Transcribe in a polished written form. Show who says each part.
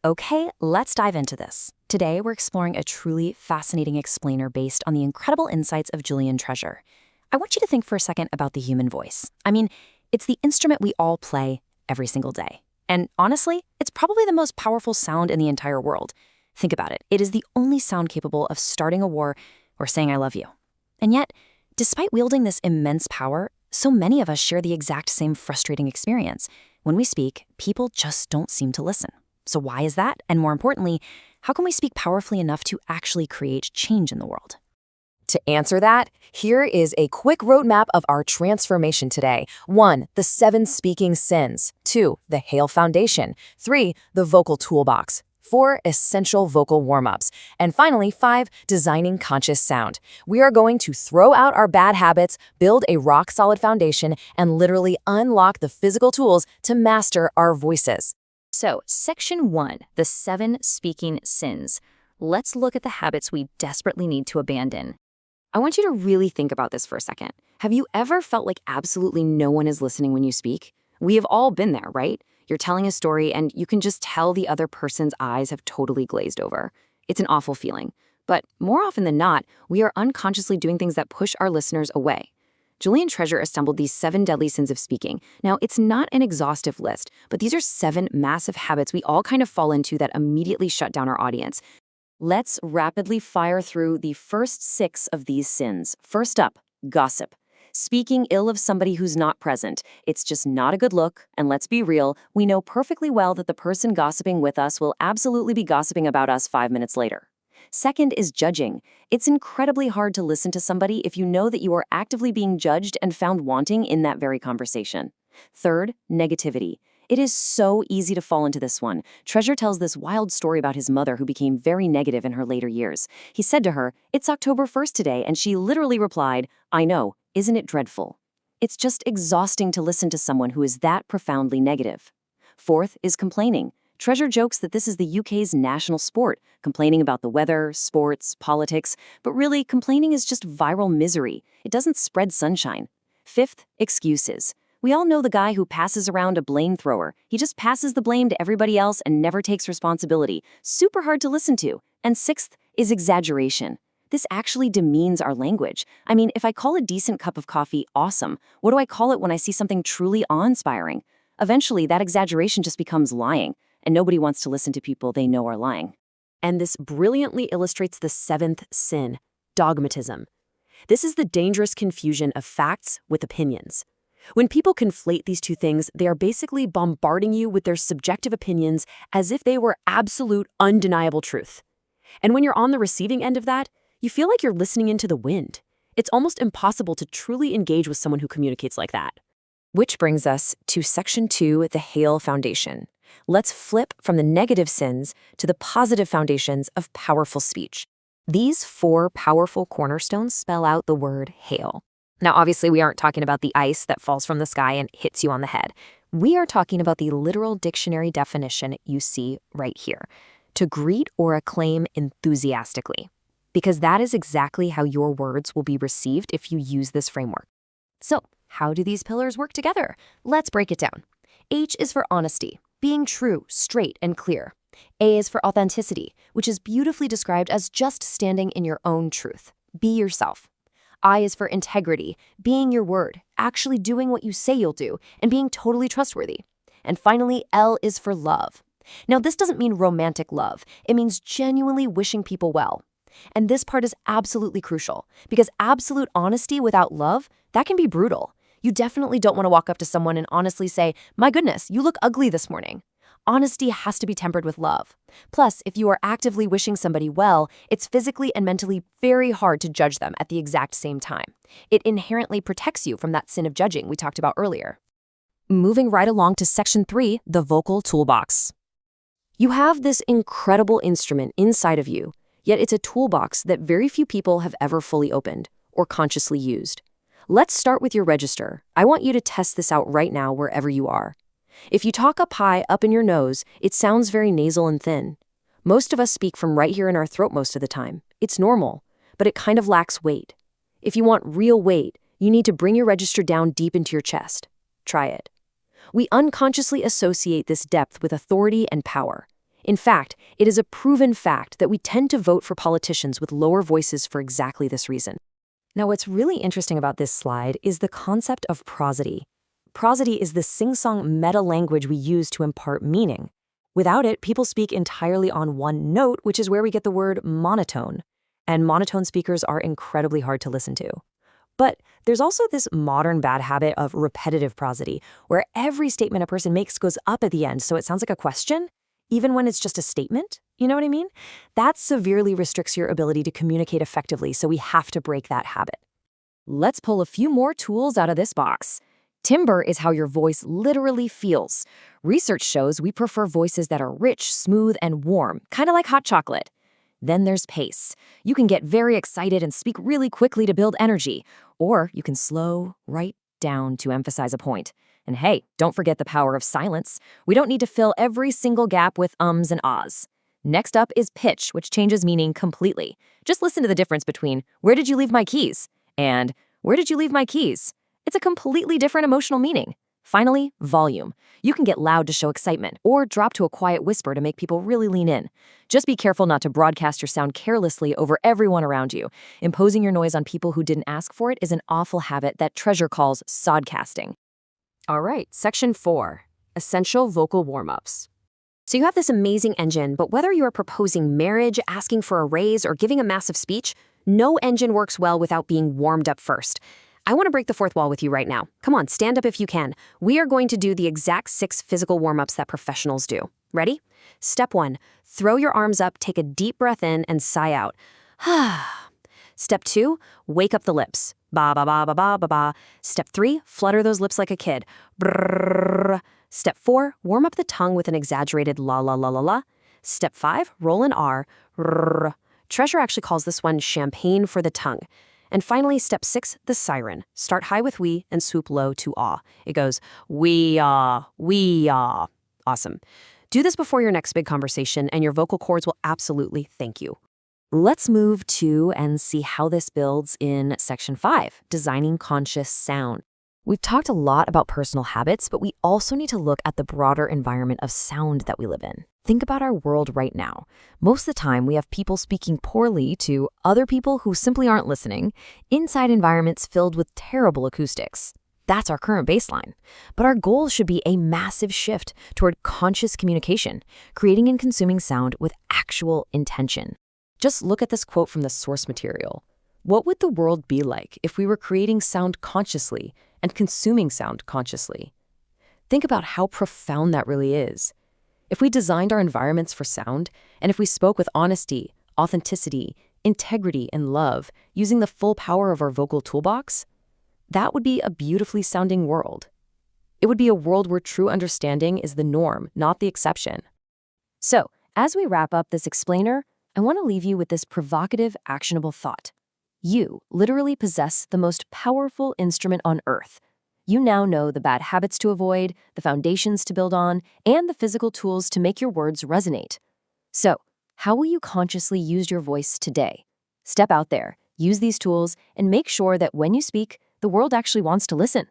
Speaker 1: Okay, let's dive into this. Today, we're exploring a truly fascinating explainer based on the incredible insights of Julian Treasure. I want you to think for a second about the human voice. I mean, it's the instrument we all play every single day. And honestly, it's probably the most powerful sound in the entire world. Think about it. It is the only sound capable of starting a war or saying I love you. And yet, despite wielding this immense power, so many of us share the exact same frustrating experience. When we speak, people just don't seem to listen. So why is that? And more importantly, how can we speak powerfully enough to actually create change in the world?
Speaker 2: To answer that, here is a quick roadmap of our transformation today. 1. The 7 speaking sins. 2. The Hail Foundation. 3. The Vocal Toolbox. 4. Essential vocal warm-ups. And finally, 5. Designing conscious sound. We are going to throw out our bad habits, build a rock-solid foundation, and literally unlock the physical tools to master our voices.
Speaker 1: So, Section 1, the 7 speaking sins. Let's look at the habits we desperately need to abandon. I want you to really think about this for a second. Have you ever felt like absolutely no one is listening when you speak? We have all been there, right? You're telling a story and you can just tell the other person's eyes have totally glazed over. It's an awful feeling. But more often than not, we are unconsciously doing things that push our listeners away. Julian Treasure assembled these 7 deadly sins of speaking. Now, it's not an exhaustive list, but these are 7 massive habits we all kind of fall into that immediately shut down our audience. Let's rapidly fire through the first 6 of these sins. First up, gossip. Speaking ill of somebody who's not present. It's just not a good look, and let's be real, we know perfectly well that the person gossiping with us will absolutely be gossiping about us 5 minutes later. Second is judging. It's incredibly hard to listen to somebody if you know that you are actively being judged and found wanting in that very conversation. Third, negativity. It is so easy to fall into this one. Treasure tells this wild story about his mother who became very negative in her later years. He said to her, "It's October 1st today," and she literally replied, "I know, isn't it dreadful?" It's just exhausting to listen to someone who is that profoundly negative. Fourth is complaining. Treasure jokes that this is the UK's national sport, complaining about the weather, sports, politics, but really, complaining is just viral misery. It doesn't spread sunshine. Fifth, excuses. We all know the guy who passes around a blame thrower. He just passes the blame to everybody else and never takes responsibility. Super hard to listen to. And sixth is exaggeration. This actually demeans our language. I mean, if I call a decent cup of coffee awesome, what do I call it when I see something truly awe-inspiring? Eventually, that exaggeration just becomes lying, and nobody wants to listen to people they know are lying.
Speaker 2: And this brilliantly illustrates the 7th sin, dogmatism. This is the dangerous confusion of facts with opinions. When people conflate these two things, they are basically bombarding you with their subjective opinions as if they were absolute, undeniable truth. And when you're on the receiving end of that, you feel like you're listening into the wind. It's almost impossible to truly engage with someone who communicates like that. Which brings us to Section 2, the Hail Foundation. Let's flip from the negative sins to the positive foundations of powerful speech. These 4 powerful cornerstones spell out the word hail. Now, obviously, we aren't talking about the ice that falls from the sky and hits you on the head. We are talking about the literal dictionary definition you see right here: to greet or acclaim enthusiastically. Because that is exactly how your words will be received if you use this framework. So, how do these pillars work together? Let's break it down. H is for honesty, being true, straight, and clear. A is for authenticity, which is beautifully described as just standing in your own truth. Be yourself. I is for integrity, being your word, actually doing what you say you'll do, and being totally trustworthy. And finally, L is for love. Now, this doesn't mean romantic love. It means genuinely wishing people well. And this part is absolutely crucial, because absolute honesty without love, that can be brutal. You definitely don't want to walk up to someone and honestly say, "My goodness, you look ugly this morning." Honesty has to be tempered with love. Plus, if you are actively wishing somebody well, it's physically and mentally very hard to judge them at the exact same time. It inherently protects you from that sin of judging we talked about earlier. Moving right along to Section 3, the Vocal Toolbox. You have this incredible instrument inside of you, yet it's a toolbox that very few people have ever fully opened or consciously used. Let's start with your register. I want you to test this out right now wherever you are. If you talk up high, up in your nose, it sounds very nasal and thin. Most of us speak from right here in our throat most of the time. It's normal, but it kind of lacks weight. If you want real weight, you need to bring your register down deep into your chest. Try it. We unconsciously associate this depth with authority and power. In fact, it is a proven fact that we tend to vote for politicians with lower voices for exactly this reason. Now, what's really interesting about this slide is the concept of prosody. Prosody is the sing-song meta-language we use to impart meaning. Without it, people speak entirely on one note, which is where we get the word monotone. And monotone speakers are incredibly hard to listen to. But there's also this modern bad habit of repetitive prosody, where every statement a person makes goes up at the end, so it sounds like a question, even when it's just a statement. You know what I mean? That severely restricts your ability to communicate effectively, so we have to break that habit.
Speaker 1: Let's pull a few more tools out of this box. Timbre is how your voice literally feels. Research shows we prefer voices that are rich, smooth, and warm, kind of like hot chocolate. Then there's pace. You can get very excited and speak really quickly to build energy, or you can slow right down to emphasize a point. And hey, don't forget the power of silence. We don't need to fill every single gap with ums and ahs. Next up is pitch, which changes meaning completely. Just listen to the difference between "where did you leave my keys?" and "where did you leave my keys?" It's a completely different emotional meaning. Finally, volume. You can get loud to show excitement, or drop to a quiet whisper to make people really lean in. Just be careful not to broadcast your sound carelessly over everyone around you. Imposing your noise on people who didn't ask for it is an awful habit that Treasure calls sodcasting.
Speaker 2: All right, section 4, essential vocal warm-ups. So you have this amazing engine, but whether you are proposing marriage, asking for a raise, or giving a massive speech, no engine works well without being warmed up first. I want to break the fourth wall with you right now. Come on, stand up if you can. We are going to do the exact 6 physical warm-ups that professionals do. Ready? Step 1, throw your arms up, take a deep breath in, and sigh out. Step 2, wake up the lips. Ba ba ba ba ba ba ba. Step 3, flutter those lips like a kid. Brrrr. Step 4, warm up the tongue with an exaggerated la la la la la. Step 5, roll an R. Rrr. Treasure actually calls this one champagne for the tongue. And finally, step 6, the siren. Start high with we and swoop low to ah. It goes we ah, we ah. Awesome. Do this before your next big conversation, and your vocal cords will absolutely thank you.
Speaker 1: Let's move to and see how this builds in section 5, designing conscious sound. We've talked a lot about personal habits, but we also need to look at the broader environment of sound that we live in. Think about our world right now. Most of the time, we have people speaking poorly to other people who simply aren't listening, inside environments filled with terrible acoustics. That's our current baseline. But our goal should be a massive shift toward conscious communication, creating and consuming sound with actual intention. Just look at this quote from the source material. What would the world be like if we were creating sound consciously and consuming sound consciously? Think about how profound that really is. If we designed our environments for sound, and if we spoke with honesty, authenticity, integrity, and love, using the full power of our vocal toolbox, that would be a beautifully sounding world. It would be a world where true understanding is the norm, not the exception. So, as we wrap up this explainer, I want to leave you with this provocative, actionable thought. You literally possess the most powerful instrument on earth. You now know the bad habits to avoid, the foundations to build on, and the physical tools to make your words resonate. So, how will you consciously use your voice today? Step out there, use these tools, and make sure that when you speak, the world actually wants to listen.